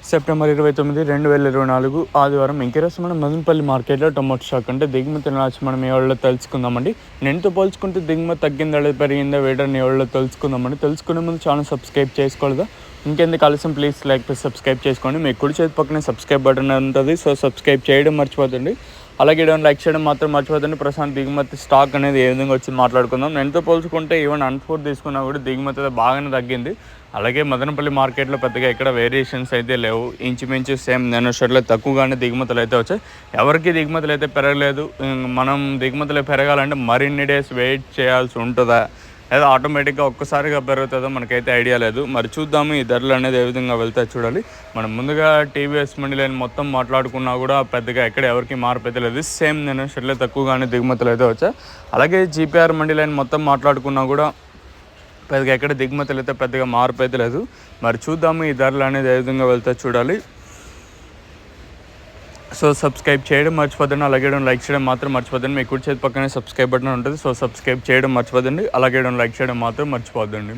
September 29, 2024 ఆదివారం. ఇంకెరోజు మనం మదనపల్లి మార్కెట్లో టొమాటో స్టాక్ అంటే దిగుమతి నాచి మనం ఏ వాళ్ళలో తెలుసుకుందామండి. నేనుతో పోల్చుకుంటే దిగుమతి తగ్గిందా లేదా పెరిగిందా వేడని ఏ వాళ్ళలో తెలుసుకుందామండి. తెలుసుకునే ముందు ఛానల్ సబ్స్క్రైబ్ చేసుకోలేదా? ఇంకెందుకు ఆలస్యం, ప్లీజ్ లైక్ ప్లీజ్ సబ్స్క్రైబ్ చేసుకోండి. మీ కుడి చేతి పక్కనే సబ్స్క్రైబ్ బటన్ ఉంటుంది, సో సబ్స్క్రైబ్ చేయడం మర్చిపోతుంది. అలాగే లైక్ చేయడం మాత్రం మర్చిపోతుంది. ప్రస్తుతం దిగుమతి స్టాక్ అనేది ఏ విధంగా వచ్చి మాట్లాడుకుందాం. నేనుతో పోల్చుకుంటే ఈవెన్ అన్ఫోర్ తీసుకున్నా కూడా దిగుమతి బాగానే తగ్గింది. అలాగే మదనపల్లి మార్కెట్లో పెద్దగా ఎక్కడ వేరియేషన్స్ అయితే లేవు. ఇంచుమించు సేమ్ నేను షర్ట్లో తక్కువగానే దిగుమతులు అయితే వచ్చాయి. ఎవరికి దిగుమతులు అయితే పెరగలేదు. మనం దిగుమతులు పెరగాలంటే మరిన్ని డేస్ వెయిట్ చేయాల్సి ఉంటుందా లేదా ఆటోమేటిక్గా ఒక్కసారిగా పెరుగుతుందో మనకైతే ఐడియా లేదు. మరి చూద్దాము ఈ ధరలు అనేది ఏ విధంగా వెళ్తాయి చూడాలి. మనం ముందుగా టీవీఎస్ మండి లైన్ మొత్తం మాట్లాడుకున్నా కూడా పెద్దగా ఎక్కడ ఎవరికి మార్పు అయితే లేదు. సేమ్ నేను షర్ట్లో తక్కువగానే దిగుమతులు అయితే వచ్చాయి. అలాగే జీపీఆర్ మండి లైన్ మొత్తం మాట్లాడుకున్నా కూడా పెద్దగా ఎక్కడ దిగుమతులు అయితే పెద్దగా మార్పు అయితే లేదు. మరి చూద్దాము ఈ ధరలు అనేది ఏ విధంగా వెళ్తాయి చూడాలి. సో సబ్స్క్రైబ్ చేయడం మర్చిపోద్దండి. అలాగే లైక్ చేయడం మాత్రం మర్చిపోద్దండి. మీ కుడి చేతి పక్కనే సబ్స్క్రైబ్ బటన్ ఉంటుంది, సో సబ్స్క్రైబ్ చేయడం మర్చిపోద్దండి. అలాగే లైక్ చేయడం మాత్రం మర్చిపోద్దండి.